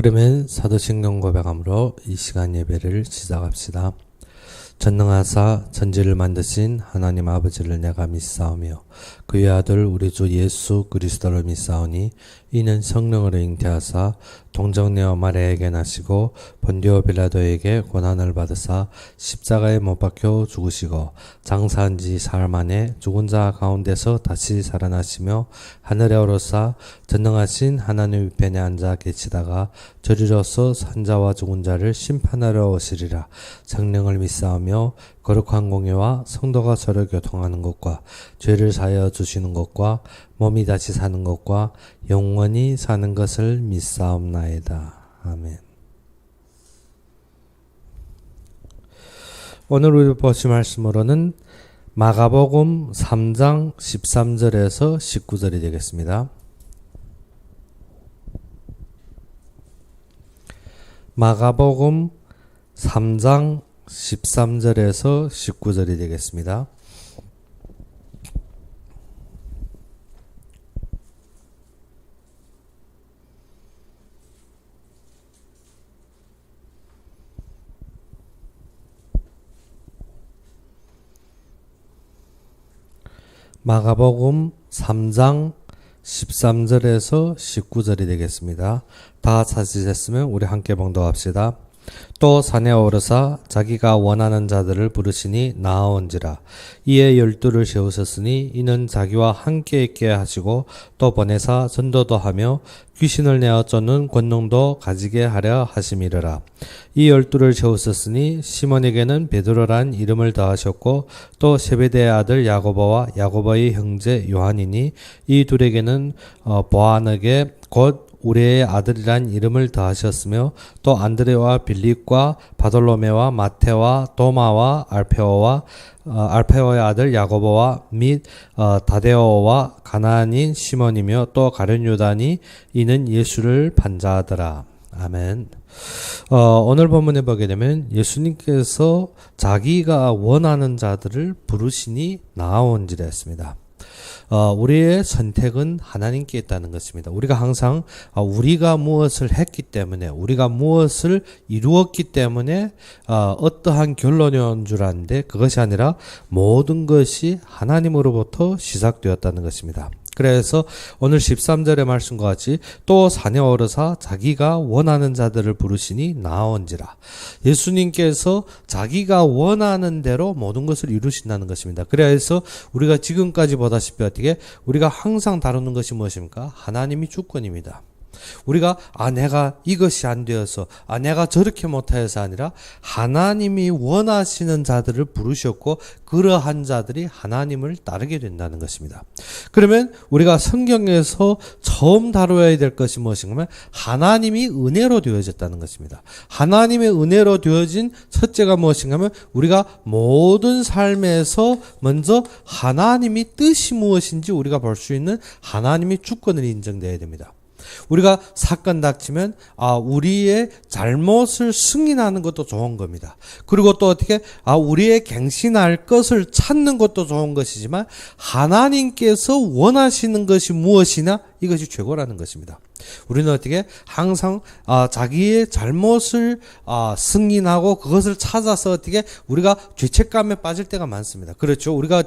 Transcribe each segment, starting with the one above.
그러면 사도신경 고백함으로 이 시간 예배를 시작합시다. 전능하사 천지를 만드신 하나님 아버지를 내가 믿사오며 그의 아들 우리 주 예수 그리스도를 믿사오니 이는 성령으로 잉태하사 동정녀 마리아에게 나시고 본디오 빌라도에게 고난을 받으사 십자가에 못 박혀 죽으시고 장사한 지 사흘 만에 죽은 자 가운데서 다시 살아나시며 하늘에 오르사 전능하신 하나님 우편에 앉아 계시다가 저리로서 산자와 죽은 자를 심판하러 오시리라. 성령을 믿사오며 거룩한 공예와 성도가 서로 교통하는 것과 죄를 사하여 주시는 것과 몸이 다시 사는 것과 영원히 사는 것을 믿사옵나이다. 아멘. 오늘 우리 보실 말씀으로는 마가복음 3장 13절에서 19절이 되겠습니다. 마가복음 3장 13절에서 19절이 되겠습니다. 마가복음 3장 13절에서 19절이 되겠습니다. 다 찾으셨으면 우리 함께 봉독합시다. 또 산에 오르사 자기가 원하는 자들을 부르시니 나아온지라. 이에 12를 세우셨으니 이는 자기와 함께 있게 하시고 또 보내사 전도도 하며 귀신을 내어 쫓는 권능도 가지게 하려 하심이르라. 이 12를 세우셨으니 시몬에게는 베드로란 이름을 더하셨고 또 세베대의 아들 야고보와 야고보의 형제 요한이니 이 둘에게는 보아너게 곧 우레의 아들이란 이름을 더하셨으며 또 안드레와 빌립과 바돌로메와 마테와 도마와 알페오의 아들 야고보와 및 다데오와 가나안인 시몬이며 또 가룟 유다니 이는 예수를 반자하더라. 아멘. 오늘 본문에 보게 되면 예수님께서 자기가 원하는 자들을 부르시니 나아온지라 했습니다. 우리의 선택은 하나님께 있다는 것입니다. 우리가 항상 우리가 무엇을 했기 때문에 우리가 무엇을 이루었기 때문에 어떠한 결론이 온 줄 아는데 그것이 아니라 모든 것이 하나님으로부터 시작되었다는 것입니다. 그래서 오늘 13절의 말씀과 같이 또 산에 오르사 자기가 원하는 자들을 부르시니 나아온지라. 예수님께서 자기가 원하는 대로 모든 것을 이루신다는 것입니다. 그래서 우리가 지금까지 보다시피 어떻게 우리가 항상 다루는 것이 무엇입니까? 하나님이 주권입니다. 우리가 내가 이것이 안 되어서 내가 저렇게 못해서 아니라 하나님이 원하시는 자들을 부르셨고 그러한 자들이 하나님을 따르게 된다는 것입니다. 그러면 우리가 성경에서 처음 다루어야 될 것이 무엇인가 하면 하나님이 은혜로 되어졌다는 것입니다. 하나님의 은혜로 되어진 첫째가 무엇인가 하면 우리가 모든 삶에서 먼저 하나님이 뜻이 무엇인지 우리가 볼 수 있는 하나님의 주권을 인정되어야 됩니다. 우리가 사건 닥치면 우리의 잘못을 승인하는 것도 좋은 겁니다. 그리고 또 어떻게 우리의 갱신할 것을 찾는 것도 좋은 것이지만 하나님께서 원하시는 것이 무엇이냐 이것이 최고라는 것입니다. 우리는 어떻게 항상 자기의 잘못을 승인하고 그것을 찾아서 어떻게 우리가 죄책감에 빠질 때가 많습니다. 그렇죠. 우리가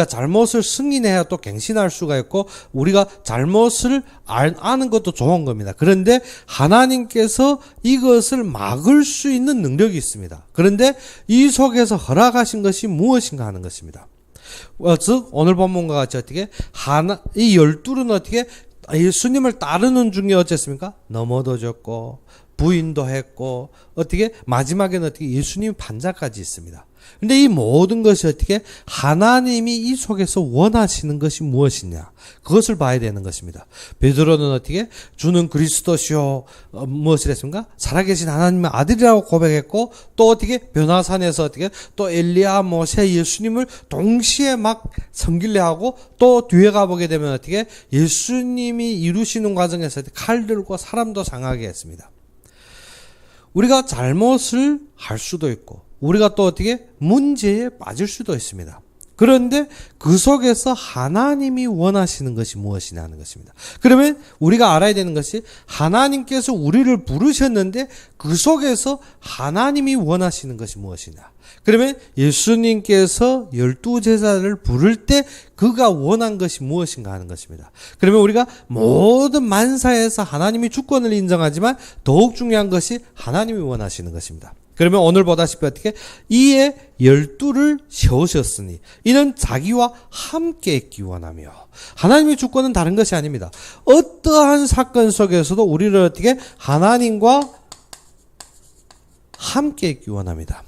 잘못을 승인해야 또 갱신할 수가 있고 우리가 잘못을 아는 것도 좋은 겁니다. 그런데 하나님께서 이것을 막을 수 있는 능력이 있습니다. 그런데 이 속에서 허락하신 것이 무엇인가 하는 것입니다. 즉 오늘 본문과 같이 어떻게 이 12는 어떻게 예수님을 따르는 중에 어쨌습니까? 넘어도 졌고 부인도 했고 어떻게 마지막에는 어떻게 예수님 반자까지 있습니다. 근데 이 모든 것이 어떻게 하나님이 이 속에서 원하시는 것이 무엇이냐 그것을 봐야 되는 것입니다. 베드로는 어떻게 주는 그리스도시요 무엇을 했습니까? 살아계신 하나님의 아들이라고 고백했고 또 어떻게 변화산에서 어떻게 또 엘리야 모세 예수님을 동시에 막 섬길래 하고 또 뒤에 가보게 되면 어떻게 예수님이 이루시는 과정에서 칼 들고 사람도 상하게 했습니다. 우리가 잘못을 할 수도 있고 우리가 또 어떻게 문제에 빠질 수도 있습니다. 그런데 그 속에서 하나님이 원하시는 것이 무엇이냐 하는 것입니다. 그러면 우리가 알아야 되는 것이 하나님께서 우리를 부르셨는데 그 속에서 하나님이 원하시는 것이 무엇이냐. 그러면 예수님께서 12제자를 부를 때 그가 원한 것이 무엇인가 하는 것입니다. 그러면 우리가 모든 만사에서 하나님이 주권을 인정하지만 더욱 중요한 것이 하나님이 원하시는 것입니다. 그러면 오늘 보다시피 어떻게 이에 12를 세우셨으니 이는 자기와 함께 있기 원하며, 하나님의 주권은 다른 것이 아닙니다. 어떠한 사건 속에서도 우리를 어떻게 하나님과 함께 있기 원합니다.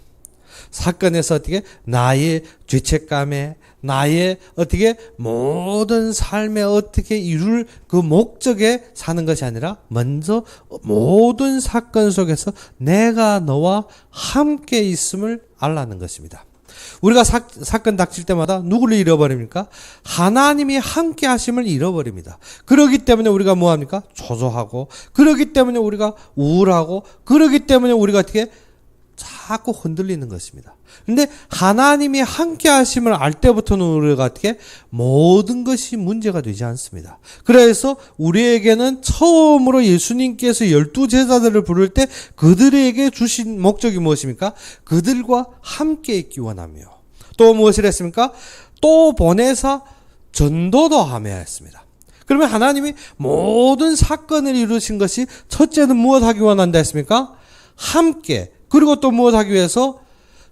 사건에서 어떻게 나의 죄책감에, 나의 어떻게 모든 삶에 어떻게 이룰 그 목적에 사는 것이 아니라 먼저 모든 사건 속에서 내가 너와 함께 있음을 알라는 것입니다. 우리가 사건 닥칠 때마다 누구를 잃어버립니까? 하나님이 함께 하심을 잃어버립니다. 그렇기 때문에 우리가 뭐합니까? 초조하고, 그렇기 때문에 우리가 우울하고, 그렇기 때문에 우리가 어떻게 자꾸 흔들리는 것입니다. 근데 하나님이 함께 하심을 알 때부터는 우리가 어떻게 모든 것이 문제가 되지 않습니다. 그래서 우리에게는 처음으로 예수님께서 12제자들을 부를 때 그들에게 주신 목적이 무엇입니까? 그들과 함께 있기 원하며, 또 무엇을 했습니까? 또 보내사 전도도 하며 했습니다. 그러면 하나님이 모든 사건을 이루신 것이 첫째는 무엇 하기 원한다 했습니까? 함께. 그리고 또 무엇 하기 위해서?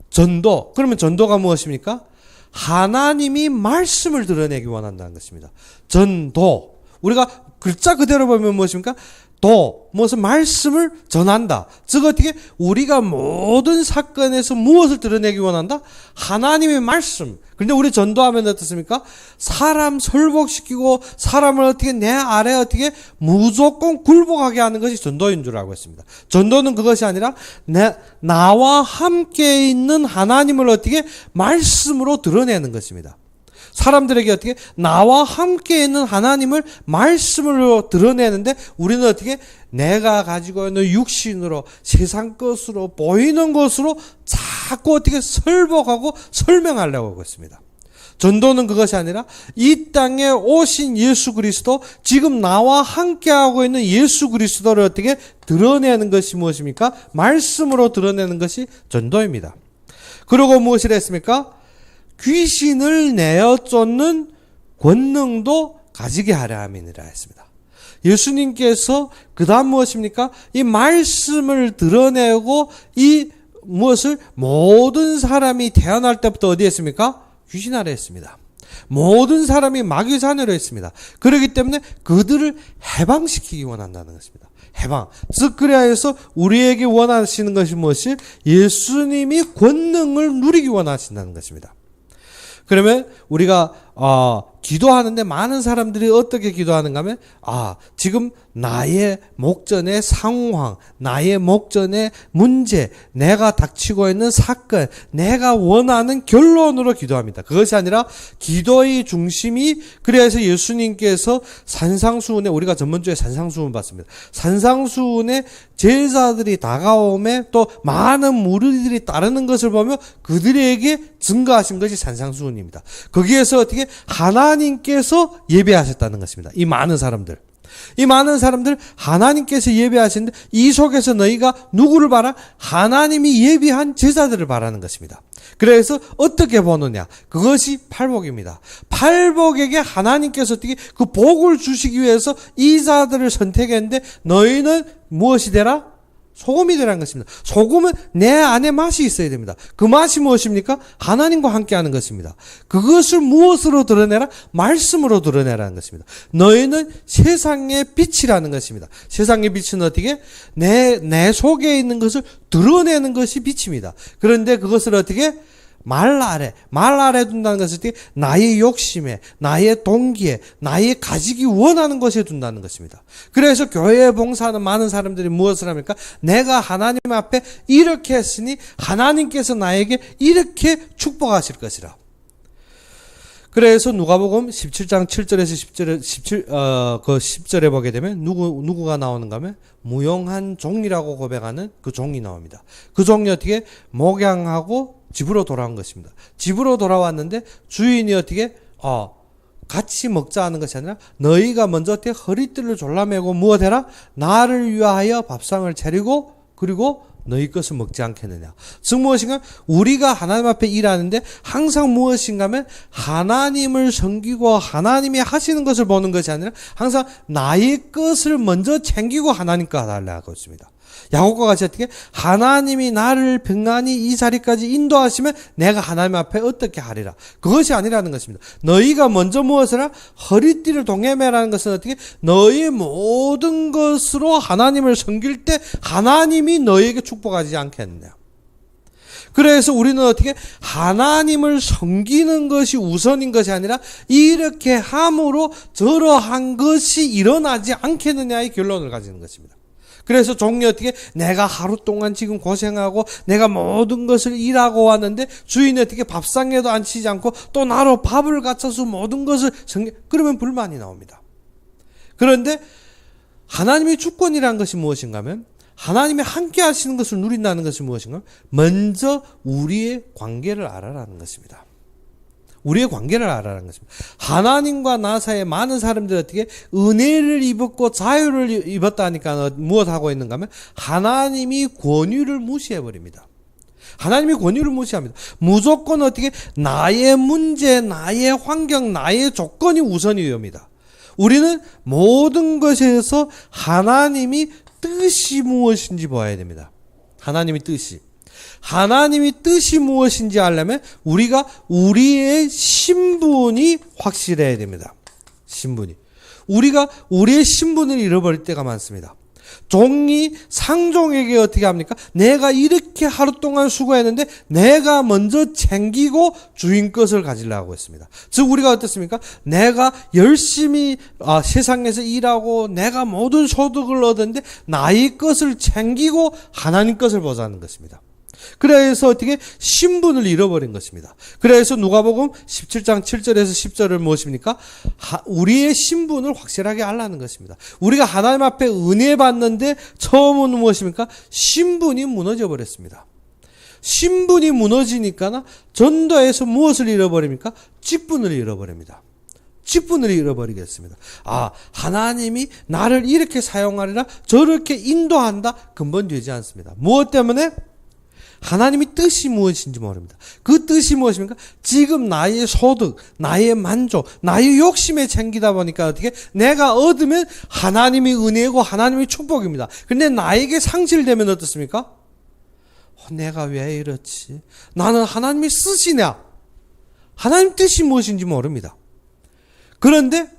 전도. 그러면 전도가 무엇입니까? 하나님이 말씀을 드러내기 원한다는 것입니다. 전도. 우리가 글자 그대로 보면 무엇입니까? 무엇은 말씀을 전한다. 즉 어떻게 우리가 모든 사건에서 무엇을 드러내기 원한다? 하나님의 말씀. 그런데 우리 전도하면 어떻습니까? 사람 설복시키고 사람을 어떻게 내 아래 어떻게 무조건 굴복하게 하는 것이 전도인 줄 알고 있습니다. 전도는 그것이 아니라 나와 함께 있는 하나님을 어떻게 말씀으로 드러내는 것입니다. 사람들에게 어떻게 나와 함께 있는 하나님을 말씀으로 드러내는데 우리는 어떻게 내가 가지고 있는 육신으로 세상 것으로 보이는 것으로 자꾸 어떻게 설복하고 설명하려고 하고 있습니다. 전도는 그것이 아니라 이 땅에 오신 예수 그리스도, 지금 나와 함께하고 있는 예수 그리스도를 어떻게 드러내는 것이 무엇입니까? 말씀으로 드러내는 것이 전도입니다. 그리고 무엇을 했습니까? 귀신을 내어 쫓는 권능도 가지게 하려 함이니라 했습니다. 예수님께서 그 다음 무엇입니까? 이 말씀을 드러내고 이 무엇을 모든 사람이 태어날 때부터 어디 했습니까? 귀신 아래 했습니다. 모든 사람이 마귀 자녀로 했습니다. 그렇기 때문에 그들을 해방시키기 원한다는 것입니다. 해방. 즉 그래야 해서 우리에게 원하시는 것이 무엇이? 예수님이 권능을 누리기 원하신다는 것입니다. 그러면 우리가 기도하는데 많은 사람들이 어떻게 기도하는가 하면 지금 나의 목전의 상황, 나의 목전의 문제, 내가 닥치고 있는 사건, 내가 원하는 결론으로 기도합니다. 그것이 아니라 기도의 중심이, 그래서 예수님께서 산상수훈에, 우리가 전번주에 산상수훈 봤습니다. 산상수훈에 제자들이 다가오매 또 많은 무리들이 따르는 것을 보며 그들에게 증거하신 것이 산상수훈입니다. 거기에서 어떻게 하나님께서 예배하셨다는 것입니다. 이 많은 사람들 하나님께서 예배하시는데 이 속에서 너희가 누구를 바라? 하나님이 예비한 제자들을 바라는 것입니다. 그래서 어떻게 보느냐? 그것이 팔복입니다. 팔복에게 하나님께서 어떻게 그 복을 주시기 위해서 이 자들을 선택했는데 너희는 무엇이 되라? 소금이 되라는 것입니다. 소금은 내 안에 맛이 있어야 됩니다. 그 맛이 무엇입니까? 하나님과 함께하는 것입니다. 그것을 무엇으로 드러내라? 말씀으로 드러내라는 것입니다. 너희는 세상의 빛이라는 것입니다. 세상의 빛은 어떻게? 내 속에 있는 것을 드러내는 것이 빛입니다. 그런데 그것을 어떻게? 말 아래 둔다는 것은 어떻게? 나의 욕심에, 나의 동기에, 나의 가지기 원하는 것에 둔다는 것입니다. 그래서 교회에 봉사하는 많은 사람들이 무엇을 합니까? 내가 하나님 앞에 이렇게 했으니 하나님께서 나에게 이렇게 축복하실 것이라. 그래서 누가복음 17장 7절에서 10절에 보게 되면 누구가 나오는가 하면 무용한 종이라고 고백하는 그 종이 나옵니다. 그 종이 어떻게? 목양하고 집으로 돌아온 것입니다. 집으로 돌아왔는데 주인이 어떻게 같이 먹자 하는 것이 아니라 너희가 먼저 어떻게 허리띠를 졸라매고 무엇해라? 나를 위하여 밥상을 차리고 그리고 너희 것을 먹지 않겠느냐. 즉 무엇인가? 우리가 하나님 앞에 일하는데 항상 무엇인가 하면 하나님을 섬기고 하나님이 하시는 것을 보는 것이 아니라 항상 나의 것을 먼저 챙기고 하나님 거 하려고 있습니다. 야곱과 같이 어떻게 하나님이 나를 평안히 이 자리까지 인도하시면 내가 하나님 앞에 어떻게 하리라. 그것이 아니라는 것입니다. 너희가 먼저 무엇을 하라? 허리띠를 동해매라는 것은 어떻게 너희 모든 것으로 하나님을 섬길 때 하나님이 너희에게 축복하지 않겠느냐. 그래서 우리는 어떻게 하나님을 섬기는 것이 우선인 것이 아니라 이렇게 함으로 저러한 것이 일어나지 않겠느냐의 결론을 가지는 것입니다. 그래서 종이 어떻게 내가 하루 동안 지금 고생하고 내가 모든 것을 일하고 왔는데 주인이 어떻게 밥상에도 앉히지 않고 또 나로 밥을 갖춰서 모든 것을 그러면 불만이 나옵니다. 그런데 하나님의 주권이라는 것이 무엇인가 하면 하나님이 함께 하시는 것을 누린다는 것이 무엇인가 하면 먼저 우리의 관계를 알아라는 것입니다. 우리의 관계를 알아라는 것입니다. 하나님과 나 사이에 많은 사람들이 어떻게 은혜를 입었고 자유를 입었다니까 무엇하고 있는가 하면 하나님이 권위를 무시해버립니다. 하나님이 권위를 무시합니다. 무조건 어떻게 나의 문제, 나의 환경, 나의 조건이 우선이옵니다. 우리는 모든 것에서 하나님이 뜻이 무엇인지 봐야 됩니다. 하나님의 뜻이. 하나님의 뜻이 무엇인지 알려면 우리가 우리의 신분이 확실해야 됩니다. 신분이. 우리가 우리의 신분을 잃어버릴 때가 많습니다. 종이 상종에게 어떻게 합니까? 내가 이렇게 하루 동안 수고했는데 내가 먼저 챙기고 주인 것을 가지려고 했습니다. 즉 우리가 어떻습니까? 내가 열심히 세상에서 일하고 내가 모든 소득을 얻었는데 나의 것을 챙기고 하나님 것을 보자는 것입니다. 그래서 어떻게 신분을 잃어버린 것입니다. 그래서 누가복음 17장 7절에서 10절을 무엇입니까? 우리의 신분을 확실하게 알라는 것입니다. 우리가 하나님 앞에 은혜 받는데 처음은 무엇입니까? 신분이 무너져 버렸습니다. 신분이 무너지니까 전도에서 무엇을 잃어버립니까? 직분을 잃어버립니다. 직분을 잃어버리겠습니다. 하나님이 나를 이렇게 사용하리라 저렇게 인도한다 근본되지 않습니다. 무엇 때문에? 하나님의 뜻이 무엇인지 모릅니다. 그 뜻이 무엇입니까? 지금 나의 소득, 나의 만족, 나의 욕심에 챙기다 보니까 어떻게 내가 얻으면 하나님의 은혜고 하나님의 축복입니다. 그런데 나에게 상실되면 어떻습니까? 내가 왜 이렇지? 나는 하나님이 쓰시냐? 하나님 뜻이 무엇인지 모릅니다. 그런데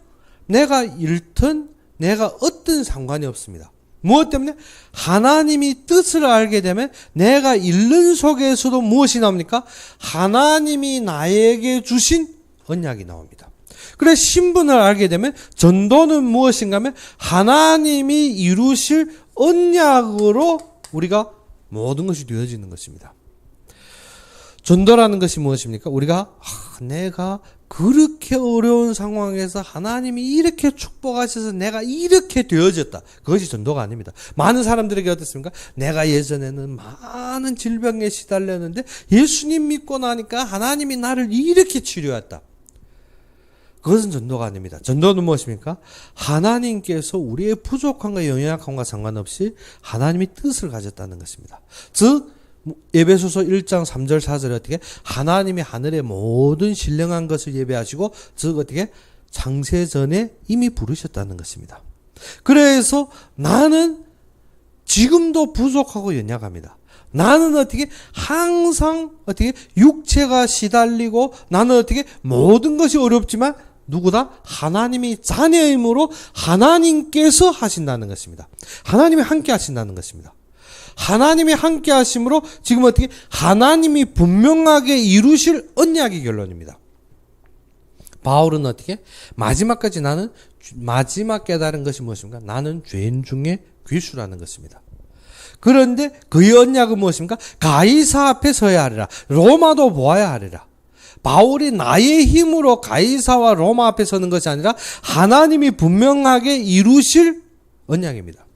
내가 잃든 내가 얻든 상관이 없습니다. 무엇 때문에? 하나님이 뜻을 알게 되면 내가 잃는 속에서도 무엇이 나옵니까? 하나님이 나에게 주신 언약이 나옵니다. 그래서 신분을 알게 되면 전도는 무엇인가 하면 하나님이 이루실 언약으로 우리가 모든 것이 되어지는 것입니다. 전도라는 것이 무엇입니까? 우리가 내가 그렇게 어려운 상황에서 하나님이 이렇게 축복하셔서 내가 이렇게 되어졌다. 그것이 전도가 아닙니다. 많은 사람들에게 어떻습니까? 내가 예전에는 많은 질병에 시달렸는데 예수님 믿고 나니까 하나님이 나를 이렇게 치료했다. 그것은 전도가 아닙니다. 전도는 무엇입니까? 하나님께서 우리의 부족함과 연약함과 상관없이 하나님의 뜻을 가졌다는 것입니다. 즉 에베소서 1장 3절 4절에 어떻게 하나님이 하늘의 모든 신령한 것을 예배하시고 즉 어떻게 창세전에 이미 부르셨다는 것입니다. 그래서 나는 지금도 부족하고 연약합니다. 나는 어떻게 항상 어떻게 육체가 시달리고 나는 어떻게 모든 것이 어렵지만 누구다? 하나님이 자녀임으로 하나님께서 하신다는 것입니다. 하나님이 함께 하신다는 것입니다. 하나님이 함께 하심으로 지금 어떻게 하나님이 분명하게 이루실 언약의 결론입니다. 바울은 어떻게 마지막까지 나는 마지막 깨달은 것이 무엇입니까? 나는 죄인 중에 귀수라는 것입니다. 그런데 그의 언약은 무엇입니까? 가이사 앞에 서야 하리라. 로마도 보아야 하리라. 바울이 나의 힘으로 가이사와 로마 앞에 서는 것이 아니라 하나님이 분명하게 이루실 언약입니다.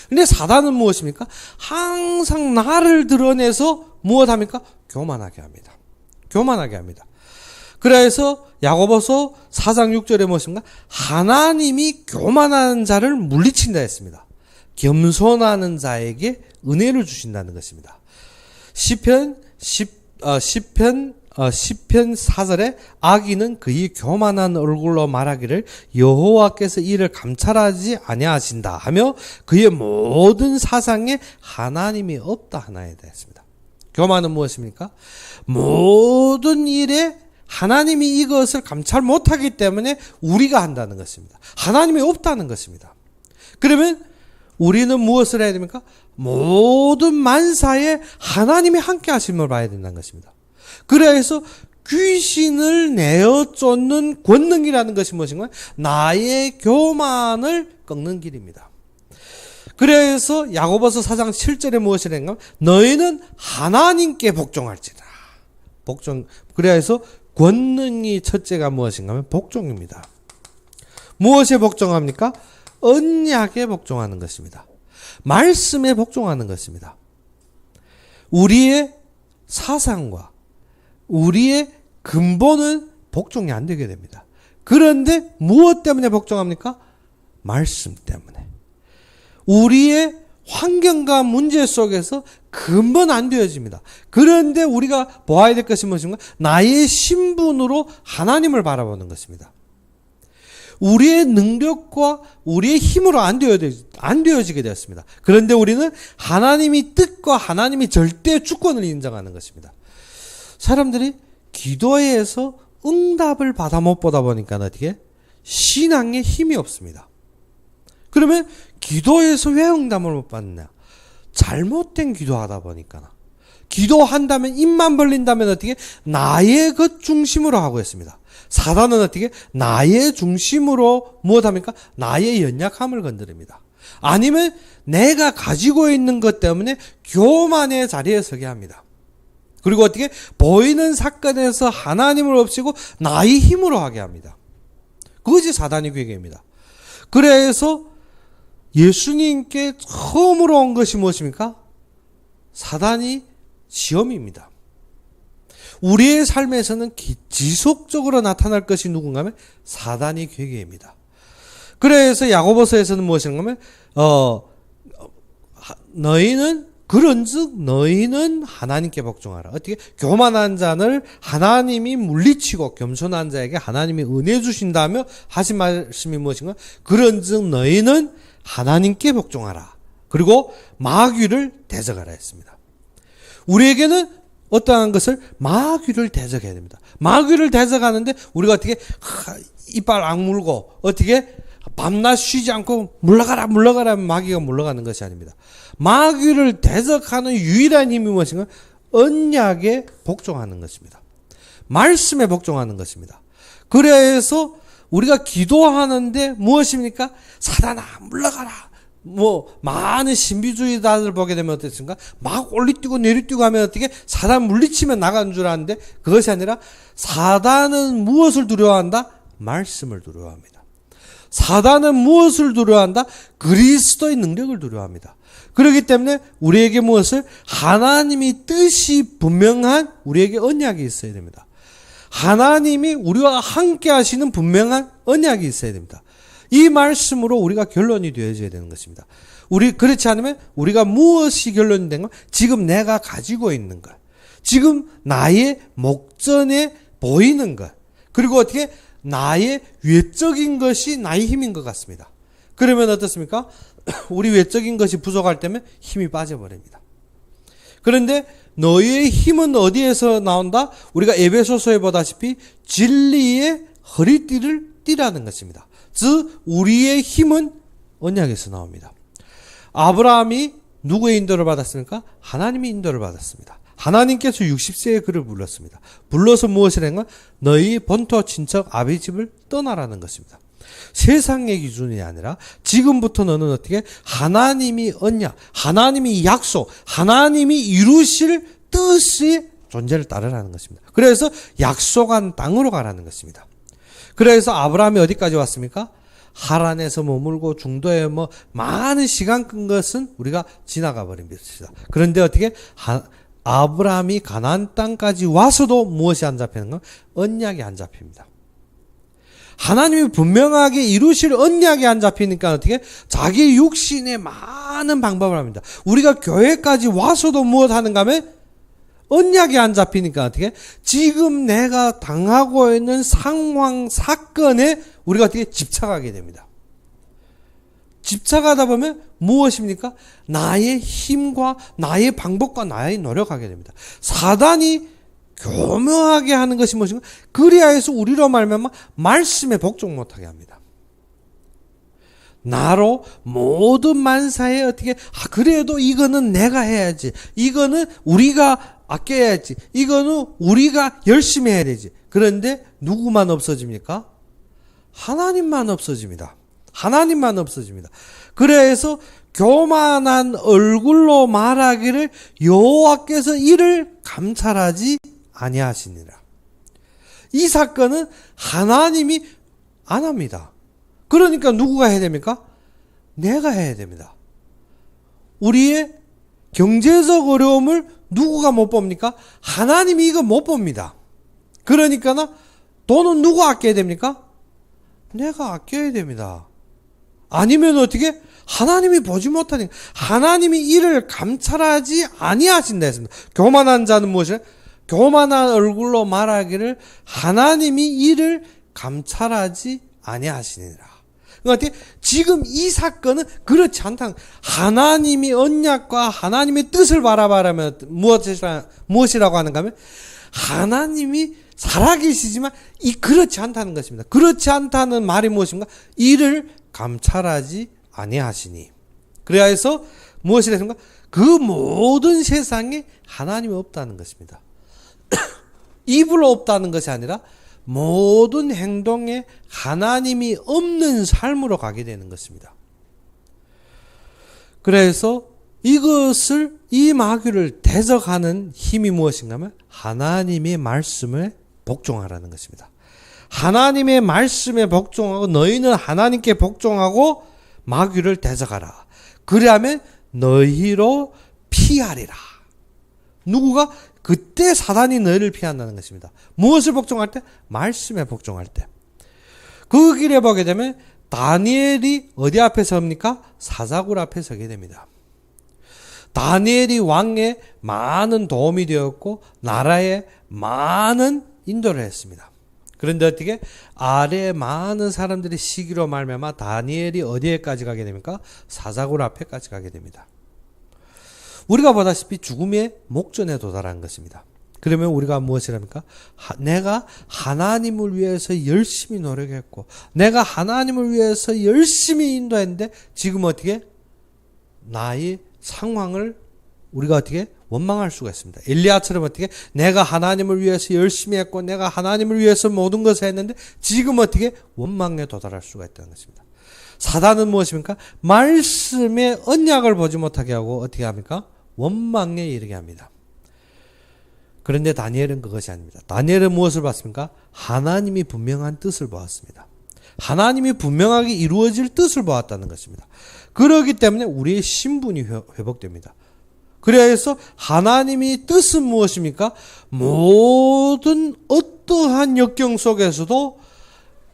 근데 사단은 무엇입니까? 항상 나를 드러내서 무엇합니까? 교만하게 합니다. 교만하게 합니다. 그래서 야고보서 4장 6절에 무엇입니까? 하나님이 교만하는 자를 물리친다 했습니다. 겸손하는 자에게 은혜를 주신다는 것입니다. 시편 4절에 악인은 그의 교만한 얼굴로 말하기를 여호와께서 이를 감찰하지 아니하신다 하며 그의 모든 사상에 하나님이 없다 하나이다 했습니다. 교만은 무엇입니까? 모든 일에 하나님이 이것을 감찰 못하기 때문에 우리가 한다는 것입니다. 하나님이 없다는 것입니다. 그러면 우리는 무엇을 해야 됩니까? 모든 만사에 하나님이 함께 하심을 봐야 된다는 것입니다. 그래서 귀신을 내어 쫓는 권능이라는 것이 무엇인가요? 나의 교만을 꺾는 길입니다. 그래서 야고보서 4장 7절에 무엇을 했는가? 너희는 하나님께 복종할지라. 그래서 권능이 첫째가 무엇인가 하면 복종입니다. 무엇에 복종합니까? 언약에 복종하는 것입니다. 말씀에 복종하는 것입니다. 우리의 사상과 우리의 근본은 복종이 안 되게 됩니다. 그런데 무엇 때문에 복종합니까? 말씀 때문에. 우리의 환경과 문제 속에서 근본 안 되어집니다. 그런데 우리가 보아야 될 것이 무엇인가? 나의 신분으로 하나님을 바라보는 것입니다. 우리의 능력과 우리의 힘으로 안 되어지게 되었습니다. 그런데 우리는 하나님이 뜻과 하나님이 절대 주권을 인정하는 것입니다. 사람들이 기도에서 응답을 받아 못 보다 보니까 어떻게? 신앙에 힘이 없습니다. 그러면 기도에서 왜 응답을 못 받느냐? 잘못된 기도하다 보니까. 기도한다면 입만 벌린다면 어떻게? 나의 것 중심으로 하고 있습니다. 사단은 어떻게? 나의 중심으로 무엇합니까? 나의 연약함을 건드립니다. 아니면 내가 가지고 있는 것 때문에 교만의 자리에 서게 합니다. 그리고 어떻게? 보이는 사건에서 하나님을 없이고 나의 힘으로 하게 합니다. 그것이 사단의 괴계입니다. 그래서 예수님께 처음으로 온 것이 무엇입니까? 사단이 시험입니다. 우리의 삶에서는 지속적으로 나타날 것이 누군가 하면 사단이 괴계입니다. 그래서 야고보서에서는 무엇인가 하면 너희는 그런즉 너희는 하나님께 복종하라. 어떻게? 교만한 자를 하나님이 물리치고 겸손한 자에게 하나님이 은혜 주신다며 하신 말씀이 무엇인가? 그런즉 너희는 하나님께 복종하라. 그리고 마귀를 대적하라 했습니다. 우리에게는 어떠한 것을 마귀를 대적해야 됩니다. 마귀를 대적하는데 우리가 어떻게 이빨 악물고 어떻게 밤낮 쉬지 않고 물러가라 하면 마귀가 물러가는 것이 아닙니다. 마귀를 대적하는 유일한 힘이 무엇인가? 언약에 복종하는 것입니다. 말씀에 복종하는 것입니다. 그래서 우리가 기도하는데 무엇입니까? 사단아 물러가라. 많은 신비주의자들 보게 되면 어떻습니까? 막 올리뛰고 내리뛰고 하면 어떻게? 사단 물리치면 나가는 줄 아는데 그것이 아니라 사단은 무엇을 두려워한다? 말씀을 두려워합니다. 사단은 무엇을 두려워한다? 그리스도의 능력을 두려워합니다. 그렇기 때문에 우리에게 무엇을? 하나님이 뜻이 분명한 우리에게 언약이 있어야 됩니다. 하나님이 우리와 함께 하시는 분명한 언약이 있어야 됩니다. 이 말씀으로 우리가 결론이 되어져야 되는 것입니다. 그렇지 않으면 우리가 무엇이 결론이 된 것? 지금 내가 가지고 있는 것. 지금 나의 목전에 보이는 것. 그리고 어떻게? 나의 외적인 것이 나의 힘인 것 같습니다. 그러면 어떻습니까? 우리 외적인 것이 부족할 때면 힘이 빠져버립니다. 그런데 너희의 힘은 어디에서 나온다? 우리가 에베소서에 보다시피 진리의 허리띠를 띠라는 것입니다. 즉 우리의 힘은 언약에서 나옵니다. 아브라함이 누구의 인도를 받았습니까? 하나님의 인도를 받았습니다. 하나님께서 60세에 그를 불렀습니다. 불러서 무엇을 했는가? 너희 본토 친척 아비 집을 떠나라는 것입니다. 세상의 기준이 아니라 지금부터 너는 어떻게? 하나님이 언약, 하나님이 약속, 하나님이 이루실 뜻의 존재를 따르라는 것입니다. 그래서 약속한 땅으로 가라는 것입니다. 그래서 아브라함이 어디까지 왔습니까? 하란에서 머물고 중도에 많은 시간 끈 것은 우리가 지나가 버린 것이다. 그런데 어떻게 아브라함이 가나안 땅까지 와서도 무엇이 안 잡히는 건 언약이 안 잡힙니다. 하나님이 분명하게 이루실 언약이 안 잡히니까 어떻게 자기 육신의 많은 방법을 합니다. 우리가 교회까지 와서도 무엇 하는가 하면 언약이 안 잡히니까 어떻게 지금 내가 당하고 있는 상황 사건에 우리가 어떻게 집착하게 됩니다. 집착하다 보면 무엇입니까? 나의 힘과 나의 방법과 나의 노력하게 됩니다. 사단이 교묘하게 하는 것이 무엇인가? 그리하 해서 우리로 말미암아 말씀에 복종 못하게 합니다. 나로 모든 만사에 어떻게 그래도 이거는 내가 해야지, 이거는 우리가 아껴야지, 이거는 우리가 열심히 해야 되지. 그런데 누구만 없어집니까? 하나님만 없어집니다. 하나님만 없어집니다. 그래서 교만한 얼굴로 말하기를 여호와께서 이를 감찰하지 아니하시니라. 이 사건은 하나님이 안 합니다. 그러니까 누구가 해야 됩니까? 내가 해야 됩니다. 우리의 경제적 어려움을 누구가 못 봅니까? 하나님이 이거 못 봅니다. 그러니까 돈은 누가 아껴야 됩니까? 내가 아껴야 됩니다. 아니면 어떻게? 하나님이 보지 못하니까 하나님이 이를 감찰하지 아니하신다 했습니다. 교만한 자는 무엇이냐? 교만한 얼굴로 말하기를 하나님이 이를 감찰하지 아니하시니라. 그러니까 지금 이 사건은 그렇지 않다. 하나님이 언약과 하나님의 뜻을 바라보면 무엇이라고 하는가 하면 하나님이 살아계시지만 그렇지 않다는 것입니다. 그렇지 않다는 말이 무엇인가? 이를 감찰하지 아니하시니. 그래야 해서 무엇이라 했습니까? 그 모든 세상에 하나님이 없다는 것입니다. 입으로 없다는 것이 아니라 모든 행동에 하나님이 없는 삶으로 가게 되는 것입니다. 그래서 이것을, 이 마귀를 대적하는 힘이 무엇인가 하면 하나님의 말씀에 복종하라는 것입니다. 하나님의 말씀에 복종하고 너희는 하나님께 복종하고 마귀를 대적하라. 그러면 너희로 피하리라. 누구가? 그때 사단이 너희를 피한다는 것입니다. 무엇을 복종할 때? 말씀에 복종할 때. 그 길에 보게 되면 다니엘이 어디 앞에 섭니까? 사자굴 앞에 서게 됩니다. 다니엘이 왕에 많은 도움이 되었고 나라에 많은 인도를 했습니다. 그런데 어떻게? 아래 많은 사람들이 시기로 말미암아 다니엘이 어디에까지 가게 됩니까? 사자굴 앞에까지 가게 됩니다. 우리가 보다시피 죽음의 목전에 도달한 것입니다. 그러면 우리가 무엇이랍니까? 내가 하나님을 위해서 열심히 노력했고 내가 하나님을 위해서 열심히 인도했는데 지금 어떻게? 나의 상황을 우리가 어떻게? 원망할 수가 있습니다. 엘리야처럼 어떻게? 내가 하나님을 위해서 열심히 했고 내가 하나님을 위해서 모든 것을 했는데 지금 어떻게? 원망에 도달할 수가 있다는 것입니다. 사단은 무엇입니까? 말씀의 언약을 보지 못하게 하고 어떻게 합니까? 원망에 이르게 합니다. 그런데 다니엘은 그것이 아닙니다. 다니엘은 무엇을 봤습니까? 하나님이 분명한 뜻을 보았습니다. 하나님이 분명하게 이루어질 뜻을 보았다는 것입니다. 그렇기 때문에 우리의 신분이 회복됩니다. 그래서 하나님이 뜻은 무엇입니까? 모든 어떠한 역경 속에서도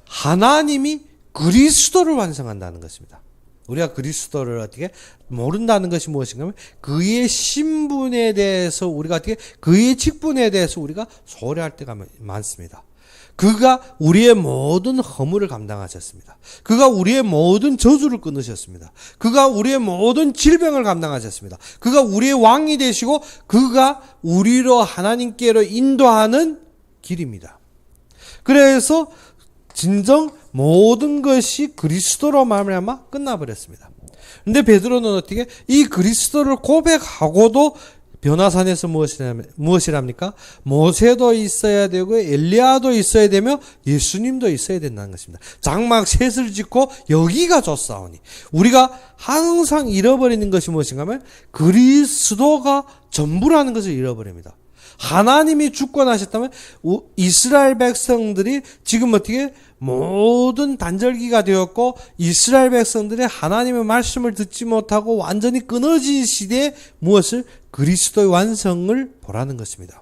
하나님이 그리스도를 완성한다는 것입니다. 우리가 그리스도를 어떻게 모른다는 것이 무엇인가 하면 그의 신분에 대해서 우리가 어떻게 그의 직분에 대해서 우리가 소홀할 때가 많습니다. 그가 우리의 모든 허물을 감당하셨습니다. 그가 우리의 모든 저주를 끊으셨습니다. 그가 우리의 모든 질병을 감당하셨습니다. 그가 우리의 왕이 되시고 그가 우리로 하나님께로 인도하는 길입니다. 그래서 진정 모든 것이 그리스도로 말미암아 끝나버렸습니다. 그런데 베드로는 어떻게 이 그리스도를 고백하고도 변화산에서 무엇이랍니까? 모세도 있어야 되고 엘리야도 있어야 되며 예수님도 있어야 된다는 것입니다. 장막 셋을 짓고 여기가 좋사오니 우리가 항상 잃어버리는 것이 무엇인가 하면 그리스도가 전부라는 것을 잃어버립니다. 하나님이 주권하셨다면 이스라엘 백성들이 지금 어떻게 모든 단절기가 되었고 이스라엘 백성들이 하나님의 말씀을 듣지 못하고 완전히 끊어진 시대에 무엇을? 그리스도의 완성을 보라는 것입니다.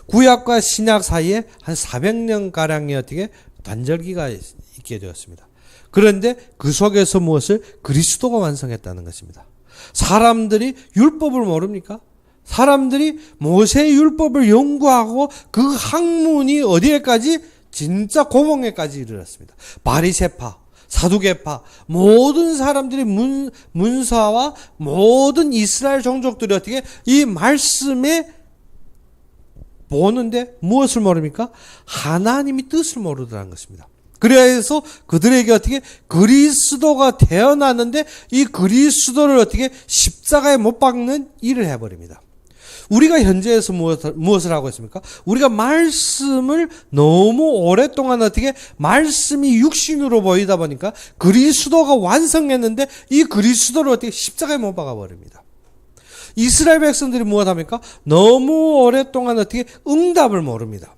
구약과 신약 사이에 한 400년가량의 어떻게 단절기가 있게 되었습니다. 그런데 그 속에서 무엇을? 그리스도가 완성했다는 것입니다. 사람들이 율법을 모릅니까? 사람들이 모세의 율법을 연구하고 그 학문이 어디에까지? 진짜 고봉에까지 이르렀습니다. 바리새파, 사두개파, 모든 사람들이 문사와 모든 이스라엘 종족들이 어떻게 이 말씀에 보는데 무엇을 모릅니까? 하나님이 뜻을 모르더라는 것입니다. 그래서 그들에게 어떻게 그리스도가 태어났는데 이 그리스도를 어떻게 십자가에 못 박는 일을 해버립니다. 우리가 현재에서 무엇을 하고 있습니까? 우리가 말씀을 너무 오랫동안 어떻게 말씀이 육신으로 보이다 보니까 그리스도가 완성했는데 이 그리스도를 어떻게 십자가에 못 박아버립니다. 이스라엘 백성들이 무엇합니까? 너무 오랫동안 어떻게 응답을 모릅니다.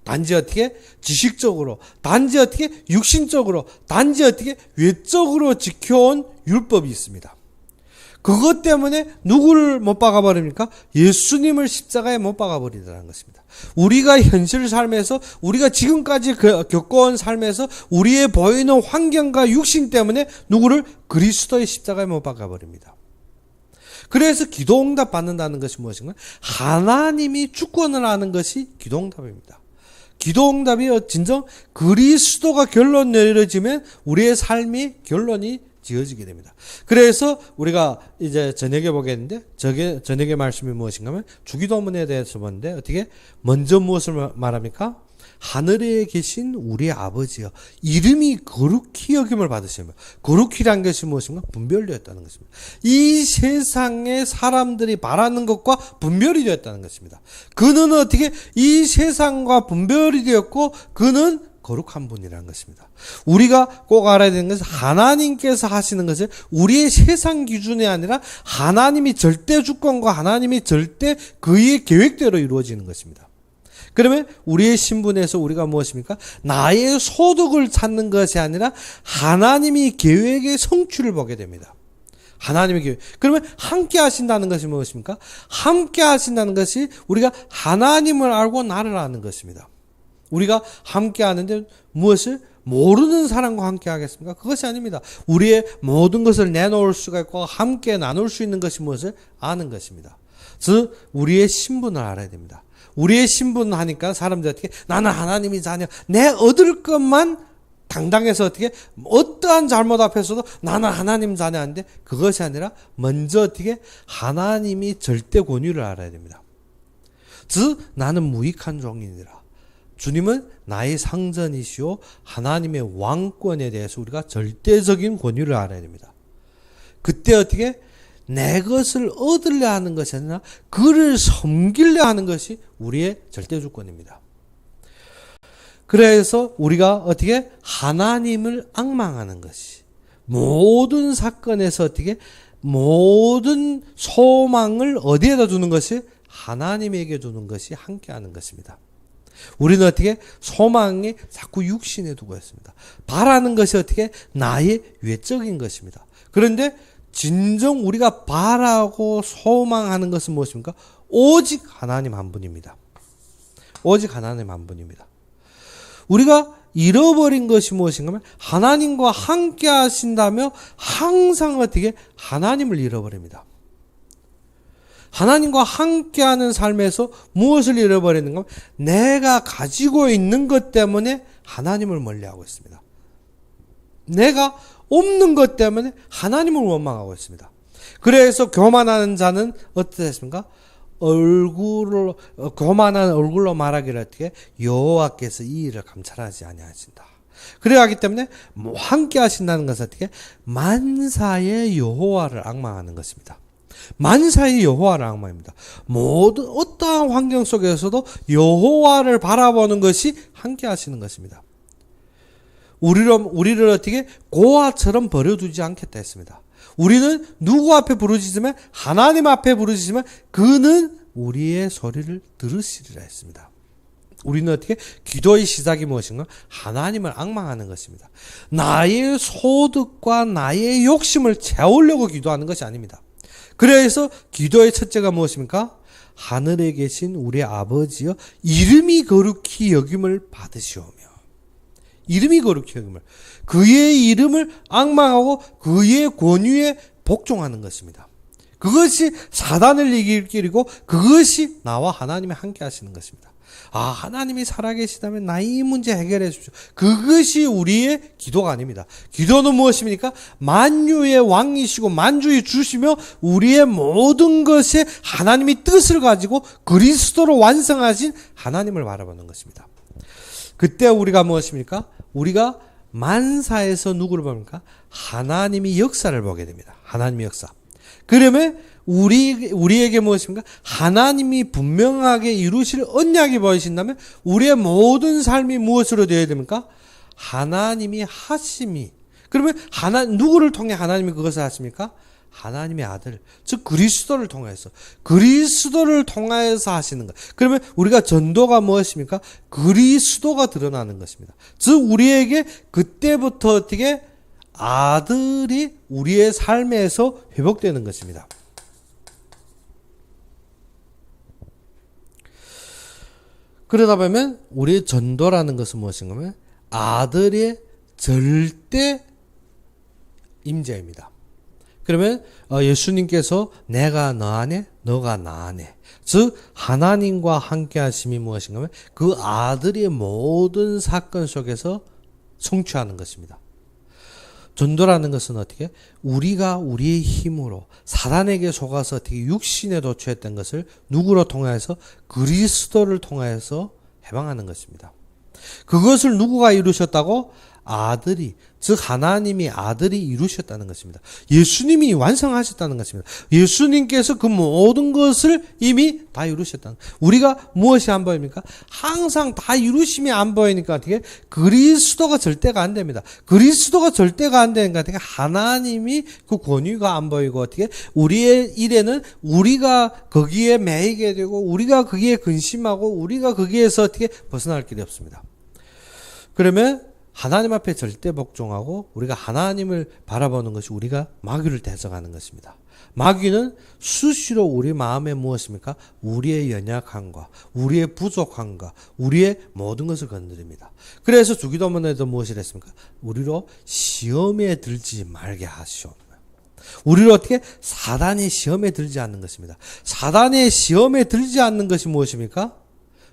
단지 어떻게 지식적으로, 단지 어떻게 육신적으로, 단지 어떻게 외적으로 지켜온 율법이 있습니다. 그것 때문에 누구를 못 박아버립니까? 예수님을 십자가에 못 박아버리더라는 것입니다. 우리가 현실 삶에서, 우리가 지금까지 겪어온 삶에서 우리의 보이는 환경과 육신 때문에 누구를? 그리스도의 십자가에 못 박아버립니다. 그래서 기도응답 받는다는 것이 무엇인가? 하나님이 주권을 하는 것이 기도응답입니다. 기도응답이 진정 그리스도가 결론 내려지면 우리의 삶이 결론이 지어지게 됩니다. 그래서 우리가 이제 저녁에 보겠는데 저녁의 말씀이 무엇인가 하면 주기도문에 대해서 보는데 어떻게 먼저 무엇을 말합니까? 하늘에 계신 우리 아버지여 이름이 거룩히 여김을 받으시며 거룩히란 것이 무엇인가? 분별되었다는 것입니다. 이 세상의 사람들이 바라는 것과 분별이 되었다는 것입니다. 그는 어떻게 이 세상과 분별이 되었고 그는 거룩한 분이라는 것입니다. 우리가 꼭 알아야 되는 것은 하나님께서 하시는 것을 우리의 세상 기준이 아니라 하나님이 절대 주권과 하나님이 절대 그의 계획대로 이루어지는 것입니다. 그러면 우리의 신분에서 우리가 무엇입니까? 나의 소득을 찾는 것이 아니라 하나님이 계획의 성취를 보게 됩니다. 하나님의 계획. 그러면 함께 하신다는 것이 무엇입니까? 함께 하신다는 것이 우리가 하나님을 알고 나를 아는 것입니다. 우리가 함께 하는데 무엇을? 모르는 사람과 함께 하겠습니까? 그것이 아닙니다. 우리의 모든 것을 내놓을 수가 있고 함께 나눌 수 있는 것이 무엇을? 아는 것입니다. 즉 우리의 신분을 알아야 됩니다. 우리의 신분을 하니까 사람들이 어떻게 나는 하나님의 자녀 내 얻을 것만 당당해서 어떻게 어떠한 잘못 앞에서도 나는 하나님 자녀인데 그것이 아니라 먼저 어떻게 하나님이 절대 권위를 알아야 됩니다. 즉 나는 무익한 종이니라. 주님은 나의 상전이시오 하나님의 왕권에 대해서 우리가 절대적인 권위를 알아야 됩니다. 그때 어떻게 내 것을 얻으려 하는 것이 아니라 그를 섬기려 하는 것이 우리의 절대주권입니다. 그래서 우리가 어떻게 하나님을 앙망하는 것이 모든 사건에서 어떻게 모든 소망을 어디에다 두는 것이 하나님에게 두는 것이 함께하는 것입니다. 우리는 어떻게 소망이 자꾸 육신에 두고 있습니다. 바라는 것이 어떻게 나의 외적인 것입니다. 그런데 진정 우리가 바라고 소망하는 것은 무엇입니까? 오직 하나님 한 분입니다. 오직 하나님 한 분입니다. 우리가 잃어버린 것이 무엇인가 하면 하나님과 함께 하신다며 항상 어떻게 하나님을 잃어버립니다. 하나님과 함께하는 삶에서 무엇을 잃어버리는가 하면 내가 가지고 있는 것 때문에 하나님을 멀리하고 있습니다. 내가 없는 것 때문에 하나님을 원망하고 있습니다. 그래서 교만하는 자는 어떻습니까? 교만한 얼굴로 말하기를 어떻게 여호와께서 이 일을 감찰하지 아니하신다. 그래야하기 때문에 함께 하신다는 것은 어떻게 만사의 여호와를 앙망하는 것입니다. 만사의 여호와를 앙망합니다. 모든 어떠한 환경 속에서도 여호와를 바라보는 것이 함께 하시는 것입니다. 우리를 어떻게 고아처럼 버려두지 않겠다 했습니다. 우리는 누구 앞에 부르짖으면 하나님 앞에 부르짖으면 그는 우리의 소리를 들으시리라 했습니다. 우리는 어떻게 기도의 시작이 무엇인가? 하나님을 앙망하는 것입니다. 나의 소득과 나의 욕심을 채우려고 기도하는 것이 아닙니다. 그래서 기도의 첫째가 무엇입니까? 하늘에 계신 우리 아버지여 이름이 거룩히 여김을 받으시오며, 이름이 거룩히 여김을, 그의 이름을 앙망하고 그의 권위에 복종하는 것입니다. 그것이 사단을 이길 길이고 그것이 나와 하나님이 함께 하시는 것입니다. 하나님이 살아계시다면 나의 이 문제 해결해 주십시오. 그것이 우리의 기도가 아닙니다. 기도는 무엇입니까? 만유의 왕이시고 만주의 주시며 우리의 모든 것에 하나님이 뜻을 가지고 그리스도로 완성하신 하나님을 바라보는 것입니다. 그때 우리가 무엇입니까? 우리가 만사에서 누구를 봅니까? 하나님이 역사를 보게 됩니다. 하나님의 역사. 그러면 우리에게 무엇입니까? 하나님이 분명하게 이루실 언약이 보이신다면 우리의 모든 삶이 무엇으로 되어야 됩니까? 하나님이 하심이. 그러면 누구를 통해 하나님이 그것을 하십니까? 하나님의 아들, 즉 그리스도를 통해서 하시는 것. 그러면 우리가 전도가 무엇입니까? 그리스도가 드러나는 것입니다. 즉 우리에게 그때부터 어떻게 아들이 우리의 삶에서 회복되는 것입니다. 그러다 보면 우리의 전도라는 것은 무엇인가 하면 아들의 절대 임재입니다. 그러면 예수님께서 내가 너 안에 너가 나 안에, 즉 하나님과 함께 하심이 무엇인가 하면 그 아들의 모든 사건 속에서 성취하는 것입니다. 전도라는 것은 어떻게? 우리가 우리의 힘으로 사단에게 속아서 어떻게 육신에 도취했던 것을 누구로 통해서? 그리스도를 통해서 해방하는 것입니다. 그것을 누구가 이루셨다고? 아들이, 즉 하나님이 아들이 이루셨다는 것입니다. 예수님이 완성하셨다는 것입니다. 예수님께서 그 모든 것을 이미 다 이루셨다는, 우리가 무엇이 안 보입니까? 항상 다 이루심이 안 보이니까 어떻게? 그리스도가 절대가 안 됩니다. 그리스도가 절대가 안 되니까 어떻게? 하나님이 그 권위가 안 보이고 어떻게? 우리의 일에는 우리가 거기에 매이게 되고 우리가 거기에 근심하고 우리가 거기에서 어떻게 벗어날 길이 없습니다. 그러면 하나님 앞에 절대 복종하고 우리가 하나님을 바라보는 것이 우리가 마귀를 대적하는 것입니다. 마귀는 수시로 우리 마음에 무엇입니까? 우리의 연약함과 우리의 부족함과 우리의 모든 것을 건드립니다. 그래서 주기도문에도 무엇을 했습니까? 우리로 시험에 들지 말게 하시오. 우리를 어떻게? 사단의 시험에 들지 않는 것입니다. 사단의 시험에 들지 않는 것이 무엇입니까?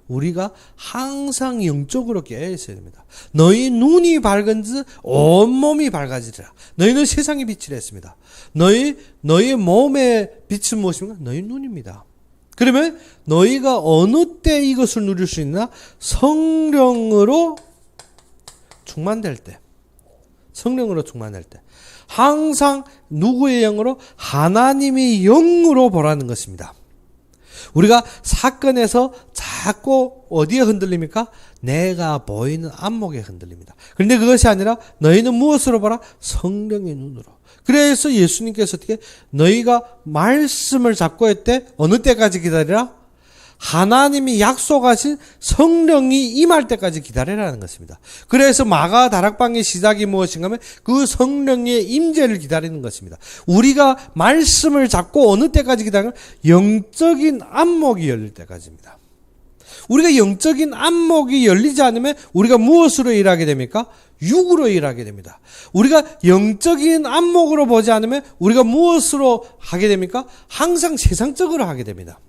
우리가 항상 영적으로 깨어 있어야 됩니다. 너희 눈이 밝은지 온몸이 밝아지리라. 너희는 세상의 빛이라 했습니다. 너희 몸의 빛은 무엇입니까? 너희 눈입니다. 그러면 너희가 어느 때 이것을 누릴 수 있나? 성령으로 충만될 때. 성령으로 충만될 때. 항상 누구의 영으로? 하나님의 영으로 보라는 것입니다. 우리가 사건에서 자꾸 어디에 흔들립니까? 내가 보이는 안목에 흔들립니다. 그런데 그것이 아니라 너희는 무엇으로 보라? 성령의 눈으로. 그래서 예수님께서 어떻게? 너희가 말씀을 잡고 했대. 어느 때까지 기다리라? 하나님이 약속하신 성령이 임할 때까지 기다리라는 것입니다. 그래서 마가 다락방의 시작이 무엇인가 하면 그 성령의 임재를 기다리는 것입니다. 우리가 말씀을 잡고 어느 때까지 기다리면 영적인 안목이 열릴 때까지입니다. 우리가 영적인 안목이 열리지 않으면 우리가 무엇으로 일하게 됩니까? 육으로 일하게 됩니다. 우리가 영적인 안목으로 보지 않으면 우리가 무엇으로 하게 됩니까? 항상 세상적으로 하게 됩니다.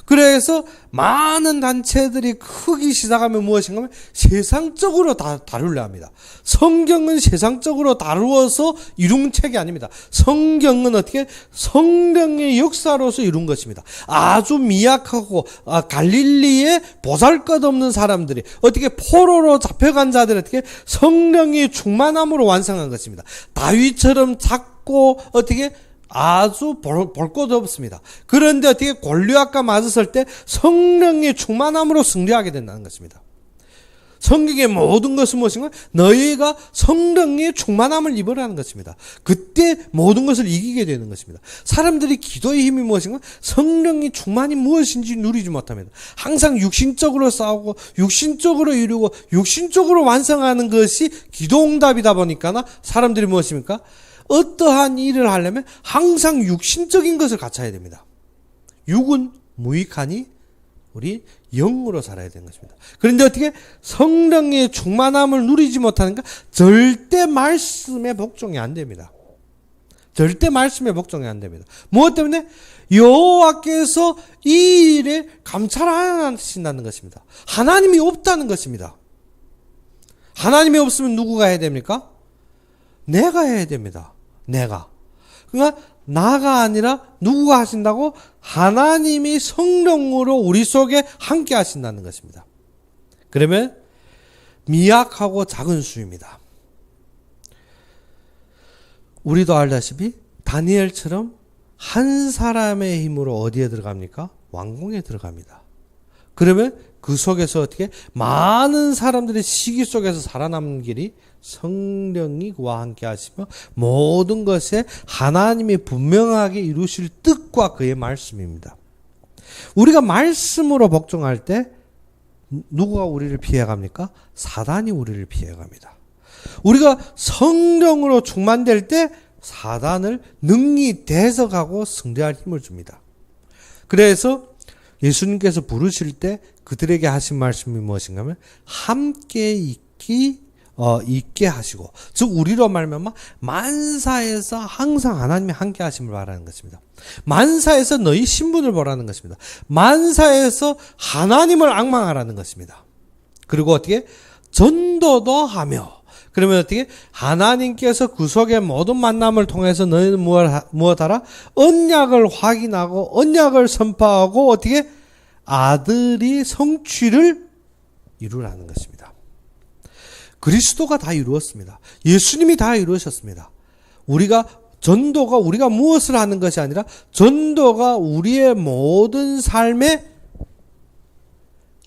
그래서 많은 단체들이 크기 시작하면 무엇인가 하면 세상적으로 다루려 합니다. 성경은 세상적으로 다루어서 이룬 책이 아닙니다. 성경은 어떻게? 성령의 역사로서 이룬 것입니다. 아주 미약하고 갈릴리에 보잘것없는 사람들이 어떻게 포로로 잡혀간 자들이 어떻게? 성령의 충만함으로 완성한 것입니다. 다윗처럼 작고 어떻게? 아주 볼 것도 없습니다. 그런데 어떻게 골리앗과 맞았을 때 성령의 충만함으로 승리하게 된다는 것입니다. 성경의 모든 것은 무엇인가? 너희가 성령의 충만함을 입으라는 것입니다. 그때 모든 것을 이기게 되는 것입니다. 사람들이 기도의 힘이 무엇인가? 성령의 충만이 무엇인지 누리지 못합니다. 항상 육신적으로 싸우고 육신적으로 이루고 육신적으로 완성하는 것이 기도응답이다 보니까 사람들이 무엇입니까? 어떠한 일을 하려면 항상 육신적인 것을 갖춰야 됩니다. 육은 무익하니 우리 영으로 살아야 되는 것입니다. 그런데 어떻게 성령의 충만함을 누리지 못하니까 절대 말씀에 복종이 안 됩니다. 절대 말씀에 복종이 안 됩니다. 무엇 때문에? 여호와께서 이 일에 감찰하신다는 것입니다. 하나님이 없다는 것입니다. 하나님이 없으면 누구가 해야 됩니까? 내가 해야 됩니다. 내가. 그러니까 나가 아니라 누구가 하신다고? 하나님이 성령으로 우리 속에 함께 하신다는 것입니다. 그러면 미약하고 작은 수입니다. 우리도 알다시피 다니엘처럼 한 사람의 힘으로 어디에 들어갑니까? 왕궁에 들어갑니다. 그러면 그 속에서 어떻게 많은 사람들의 시기 속에서 살아남는 길이 성령이 그와 함께 하시며 모든 것에 하나님이 분명하게 이루실 뜻과 그의 말씀입니다. 우리가 말씀으로 복종할 때 누구가 우리를 피해갑니까? 사단이 우리를 피해갑니다. 우리가 성령으로 충만될 때 사단을 능히 대적하고 승리할 힘을 줍니다. 그래서 예수님께서 부르실 때 그들에게 하신 말씀이 무엇인가 하면 함께 있게 하시고, 즉 우리로 말미암아 만사에서 항상 하나님이 함께 하심을 바라는 것입니다. 만사에서 너희 신분을 보라는 것입니다. 만사에서 하나님을 앙망하라는 것입니다. 그리고 어떻게 전도도 하며, 그러면 어떻게 하나님께서 그 속의 모든 만남을 통해서 너희는 무엇하라? 언약을 확인하고 언약을 선포하고 어떻게 아들이 성취를 이루라는 것입니다. 그리스도가 다 이루었습니다. 예수님이 다 이루셨습니다. 전도가 우리가 무엇을 하는 것이 아니라 전도가 우리의 모든 삶에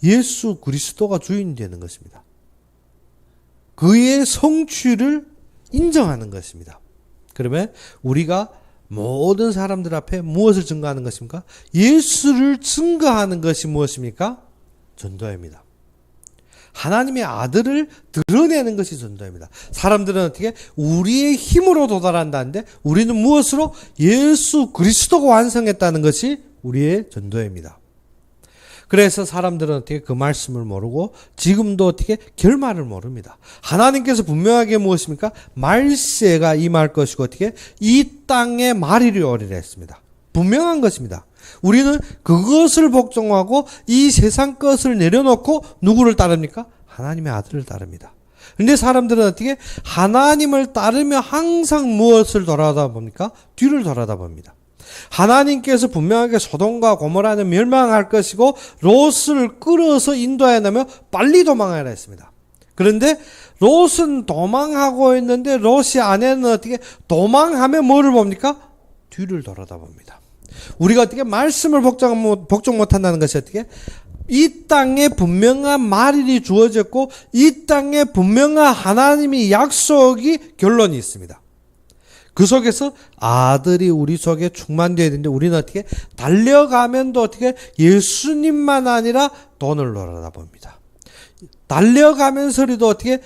예수 그리스도가 주인이 되는 것입니다. 그의 성취를 인정하는 것입니다. 그러면 우리가 모든 사람들 앞에 무엇을 증거하는 것입니까? 예수를 증거하는 것이 무엇입니까? 전도입니다. 하나님의 아들을 드러내는 것이 전도입니다. 사람들은 어떻게 우리의 힘으로 도달한다는데 우리는 무엇으로? 예수 그리스도가 완성했다는 것이 우리의 전도입니다. 그래서 사람들은 어떻게 그 말씀을 모르고 지금도 어떻게 결말을 모릅니다. 하나님께서 분명하게 무엇입니까? 말세가 임할 것이고 어떻게 이 땅에 말일이 오리라 했습니다. 분명한 것입니다. 우리는 그것을 복종하고 이 세상 것을 내려놓고 누구를 따릅니까? 하나님의 아들을 따릅니다. 그런데 사람들은 어떻게 하나님을 따르며 항상 무엇을 돌아다 봅니까? 뒤를 돌아다 봅니다. 하나님께서 분명하게 소돔과 고모라는 멸망할 것이고 롯을 끌어서 인도하여 나며 빨리 도망하라 했습니다. 그런데 롯은 도망하고 있는데 롯이 아내는 어떻게 도망하며 뭐를 봅니까? 뒤를 돌아다 봅니다. 우리가 어떻게 말씀을 복종 못한다는 것이 어떻게? 이 땅에 분명한 말일이 주어졌고 이 땅에 분명한 하나님의 약속이 결론이 있습니다. 그 속에서 아들이 우리 속에 충만되어야 되는데 우리는 어떻게 달려가면도 어떻게 예수님만 아니라 돈을 놀아다봅니다. 달려가면서도 어떻게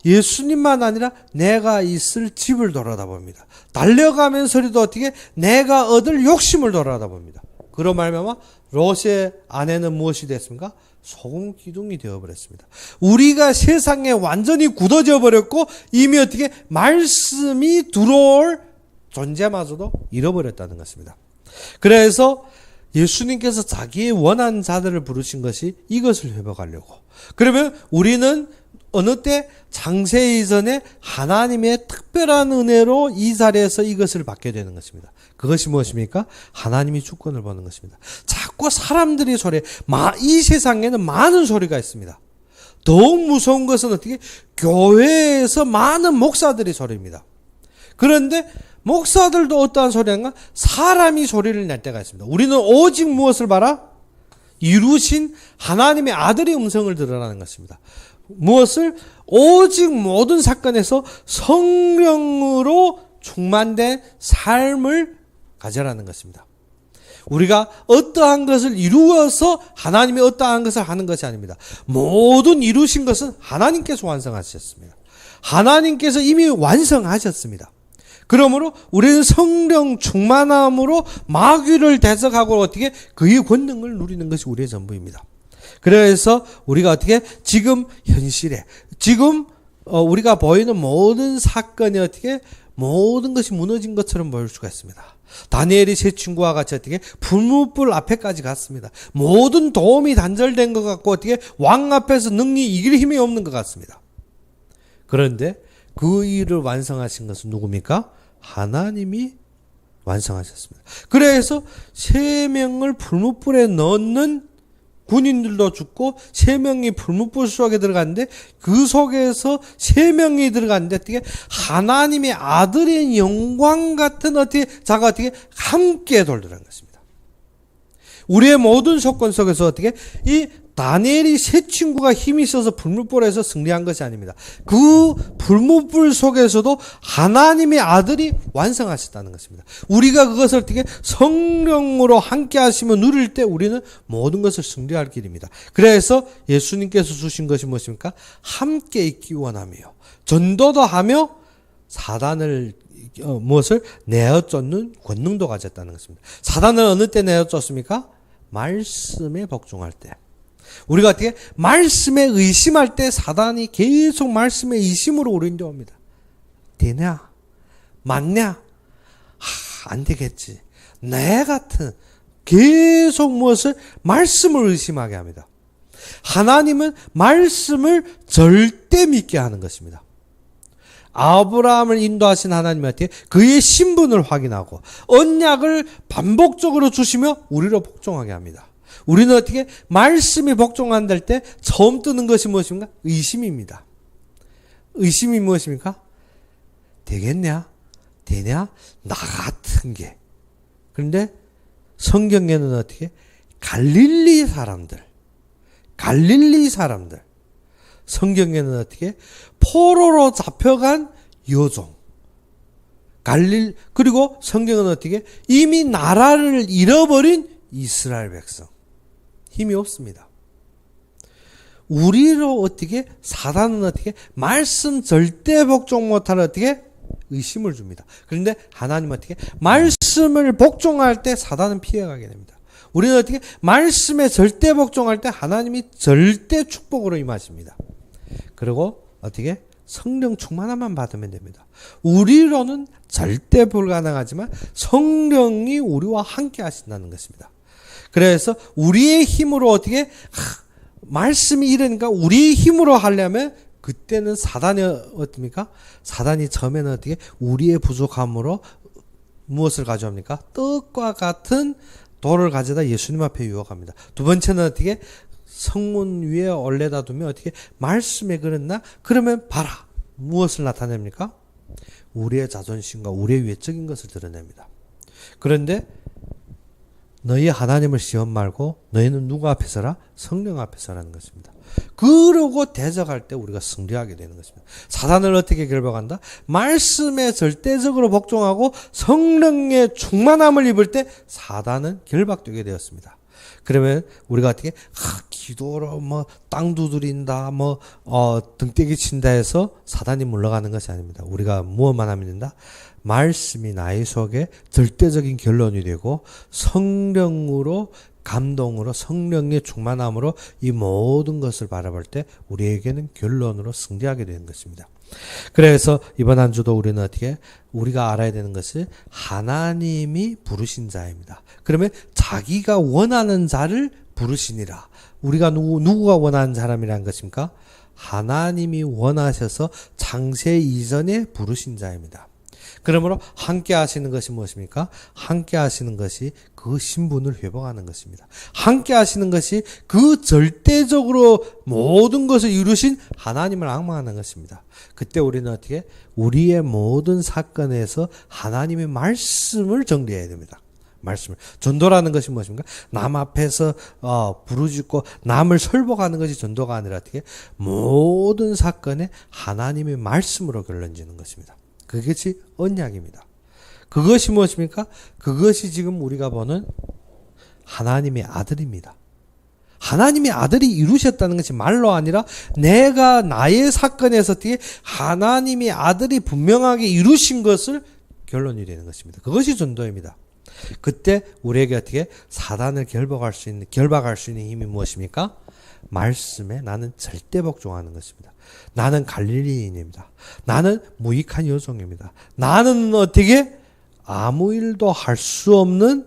예수님만 아니라 내가 있을 집을 돌아다봅니다. 달려가면서도 어떻게 내가 얻을 욕심을 돌아다봅니다. 그런 말미암아 롯의 아내는 무엇이 됐습니까? 소금 기둥이 되어버렸습니다. 우리가 세상에 완전히 굳어져 버렸고 이미 어떻게 말씀이 들어올 존재마저도 잃어버렸다는 것입니다. 그래서 예수님께서 자기의 원한 자들을 부르신 것이 이것을 회복하려고. 그러면 우리는 어느 때 창세 이전에 하나님의 특별한 은혜로 이 자리에서 이것을 받게 되는 것입니다. 그것이 무엇입니까? 하나님이 주권을 보는 것입니다. 자꾸 사람들이 이 세상에는 많은 소리가 있습니다. 더욱 무서운 것은 어떻게? 교회에서 많은 목사들이 소리입니다. 그런데 목사들도 어떠한 소리인가? 사람이 소리를 낼 때가 있습니다. 우리는 오직 무엇을 봐라? 이루신 하나님의 아들의 음성을 들으라는 것입니다. 무엇을? 오직 모든 사건에서 성령으로 충만된 삶을 가져라는 것입니다. 우리가 어떠한 것을 이루어서 하나님이 어떠한 것을 하는 것이 아닙니다. 모든 이루신 것은 하나님께서 완성하셨습니다. 하나님께서 이미 완성하셨습니다. 그러므로 우리는 성령 충만함으로 마귀를 대적하고 어떻게 그의 권능을 누리는 것이 우리의 전부입니다. 그래서 우리가 어떻게 지금 현실에 지금 우리가 보이는 모든 사건이 어떻게 모든 것이 무너진 것처럼 보일 수가 있습니다. 다니엘이 세 친구와 같이 어떻게 불무불 앞에까지 갔습니다. 모든 도움이 단절된 것 같고 어떻게 왕 앞에서 능히 이길 힘이 없는 것 같습니다. 그런데 그 일을 완성하신 것은 누굽니까? 하나님이 완성하셨습니다. 그래서 3명을 불무불에 넣는 군인들도 죽고 3명이 불무불 속에 들어갔는데 그 속에서 3명이 들어갔는데 어떻게 하나님의 아들의 영광 같은 어떻게 자가 어떻게 함께 돌더라는 것입니다. 우리의 모든 조건 속에서 어떻게 이 다니엘이 세 친구가 힘이 있어서 불무불에서 승리한 것이 아닙니다. 그 불무불 속에서도 하나님의 아들이 완성하셨다는 것입니다. 우리가 그것을 어떻게 성령으로 함께 하시며 누릴 때 우리는 모든 것을 승리할 길입니다. 그래서 예수님께서 주신 것이 무엇입니까? 함께 있기 원하며 전도도 하며 사단을 무엇을 내어쫓는 권능도 가졌다는 것입니다. 사단을 어느 때 내어쫓습니까? 말씀에 복종할 때. 우리가 어떻게 말씀에 의심할 때 사단이 계속 말씀에 의심으로 우리 인도합니다. 되냐? 맞냐? 안 되겠지. 내 같은 계속 무엇을 말씀을 의심하게 합니다. 하나님은 말씀을 절대 믿게 하는 것입니다. 아브라함을 인도하신 하나님이 어떻게 그의 신분을 확인하고 언약을 반복적으로 주시며 우리로 복종하게 합니다. 우리는 어떻게 말씀이 복종한다 할 때 처음 뜨는 것이 무엇입니까? 의심입니다. 의심이 무엇입니까? 되겠냐? 되냐? 나 같은 게. 그런데 성경에는 어떻게? 갈릴리 사람들. 성경에는 어떻게? 포로로 잡혀간 여종. 그리고 성경은 어떻게? 이미 나라를 잃어버린 이스라엘 백성. 힘이 없습니다. 우리로 어떻게 사단은 어떻게 말씀 절대 복종 못하는 어떻게 의심을 줍니다. 그런데 하나님은 어떻게 말씀을 복종할 때 사단은 피해가게 됩니다. 우리는 어떻게 말씀에 절대 복종할 때 하나님이 절대 축복으로 임하십니다. 그리고 어떻게 성령 충만함만 받으면 됩니다. 우리로는 절대 불가능하지만 성령이 우리와 함께 하신다는 것입니다. 그래서 우리의 힘으로 어떻게 말씀이 이러니까 우리의 힘으로 하려면 그때는 사단이 어떻습니까? 사단이 처음에는 어떻게 우리의 부족함으로 무엇을 가져옵니까? 떡과 같은 돌을 가져다 예수님 앞에 유혹합니다. 두 번째는 어떻게 성문 위에 올려다 두면 어떻게 말씀에 그랬나? 그러면 봐라. 무엇을 나타냅니까? 우리의 자존심과 우리의 외적인 것을 드러냅니다. 그런데 너희 하나님을 시험 말고 너희는 누구 앞에 서라? 성령 앞에 서라는 것입니다. 그러고 대적할 때 우리가 승리하게 되는 것입니다. 사단을 어떻게 결박한다? 말씀에 절대적으로 복종하고 성령의 충만함을 입을 때 사단은 결박되게 되었습니다. 그러면 우리가 어떻게 기도로 땅 두드린다 등떼기 친다 해서 사단이 물러가는 것이 아닙니다. 우리가 무엇만 하면 된다? 말씀이 나의 속에 절대적인 결론이 되고 성령으로 감동으로 성령의 충만함으로 이 모든 것을 바라볼 때 우리에게는 결론으로 승리하게 되는 것입니다. 그래서 이번 한 주도 우리는 어떻게 우리가 알아야 되는 것이 하나님이 부르신 자입니다. 그러면 자기가 원하는 자를 부르시니라. 우리가 누구가 원하는 사람이란 것입니까? 하나님이 원하셔서 창세 이전에 부르신 자입니다. 그러므로 함께 하시는 것이 무엇입니까? 함께 하시는 것이 그 신분을 회복하는 것입니다. 함께 하시는 것이 그 절대적으로 모든 것을 이루신 하나님을 앙망하는 것입니다. 그때 우리는 어떻게? 우리의 모든 사건에서 하나님의 말씀을 정리해야 됩니다. 말씀을. 전도라는 것이 무엇입니까? 남 앞에서 부르짖고 남을 설복하는 것이 전도가 아니라 어떻게 모든 사건에 하나님의 말씀으로 결론지는 것입니다. 그것이 언약입니다. 그것이 무엇입니까? 그것이 지금 우리가 보는 하나님의 아들입니다. 하나님의 아들이 이루셨다는 것이 말로 아니라 내가 나의 사건에서 어떻게 하나님의 아들이 분명하게 이루신 것을 결론이 되는 것입니다. 그것이 전도입니다. 그때 우리에게 어떻게 사단을 결박할 수 있는 힘이 무엇입니까? 말씀에 나는 절대 복종하는 것입니다. 나는 갈릴리인입니다. 나는 무익한 여종입니다. 나는 어떻게 아무 일도 할 수 없는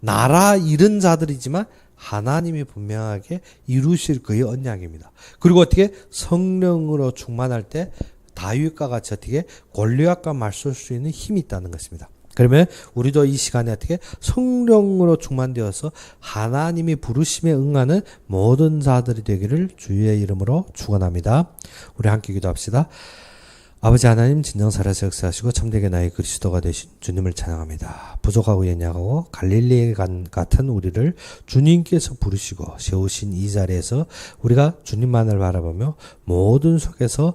나라 잃은 자들이지만 하나님이 분명하게 이루실 그의 언약입니다. 그리고 어떻게 성령으로 충만할 때 다윗과 같이 어떻게 골리앗과 맞설 수 있는 힘이 있다는 것입니다. 그러면 우리도 이 시간에 어떻게 성령으로 충만되어서 하나님이 부르심에 응하는 모든 자들이 되기를 주의 이름으로 축원합니다. 우리 함께 기도합시다. 아버지 하나님, 진정 살아서 역사하시고 참되게 나의 그리스도가 되신 주님을 찬양합니다. 부족하고 연약하고 갈릴리 같은 우리를 주님께서 부르시고 세우신 이 자리에서 우리가 주님만을 바라보며 모든 속에서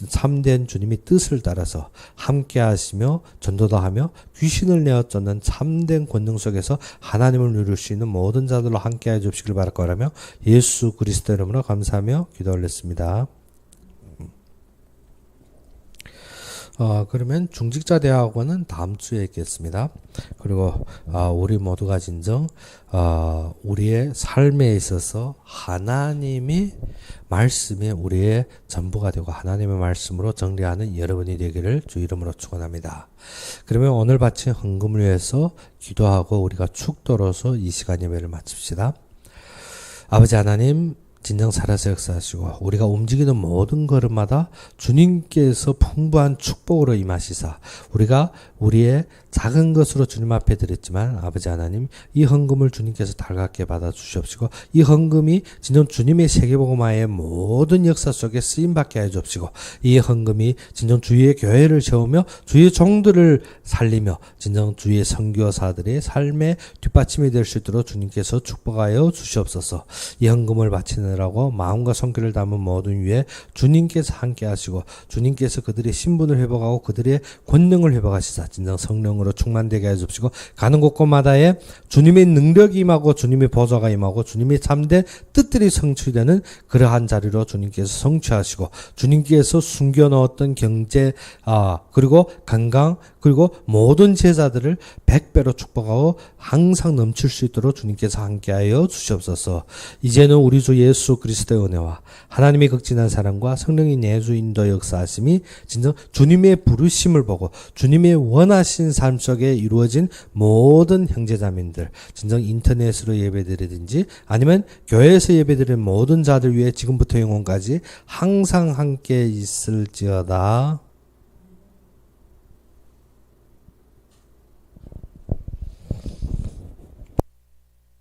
참된 주님의 뜻을 따라서 함께 하시며 전도도 하며 귀신을 내어 쫓는 참된 권능 속에서 하나님을 누릴 수 있는 모든 자들로 함께 해 주시길 바랄 거라며 예수 그리스도 이름으로 감사하며 기도 올렸습니다. 그러면 중직자 대학원은 다음 주에 있겠습니다. 그리고 우리 모두가 진정 우리의 삶에 있어서 하나님이 말씀이 우리의 전부가 되고 하나님의 말씀으로 정리하는 여러분이 되기를 주 이름으로 축원합니다. 그러면 오늘 바친 헌금을 위해서 기도하고 우리가 축도로서 이 시간 예배를 마칩시다. 아버지 하나님, 진정 살아서 역사하시고 우리가 움직이는 모든 걸음마다 주님께서 풍부한 축복으로 임하시사 우리가 우리의 작은 것으로 주님 앞에 드렸지만 아버지 하나님, 이 헌금을 주님께서 달갑게 받아 주시옵시고 이 헌금이 진정 주님의 세계복음화의 모든 역사 속에 쓰임받게 해 주옵시고 이 헌금이 진정 주의 교회를 세우며 주의 종들을 살리며 진정 주의 선교사들의 삶의 뒷받침이 될 수 있도록 주님께서 축복하여 주시옵소서. 이 헌금을 바치느라고 마음과 손길을 담은 모든 위에 주님께서 함께 하시고 주님께서 그들의 신분을 회복하고 그들의 권능을 회복하시사 진정 성령으로 충만되게 해 주시고 가는 곳곳마다에 주님의 능력이 임하고 주님의 보좌가 임하고 주님의 참된 뜻들이 성취되는 그러한 자리로 주님께서 성취하시고 주님께서 숨겨놓았던 경제 그리고 건강 그리고 모든 제자들을 100배로 축복하고 항상 넘칠 수 있도록 주님께서 함께하여 주시옵소서. 이제는 우리 주 예수 그리스도의 은혜와 하나님의 극진한 사랑과 성령의 내주 인도 역사하심이 진정 주님의 부르심을 보고 주님의 원하신 삶 속에 이루어진 모든 형제자매들 진정 인터넷으로 예배드리든지 아니면 교회에서 예배드리는 모든 자들 위해 지금부터 영원까지 항상 함께 있을지어다.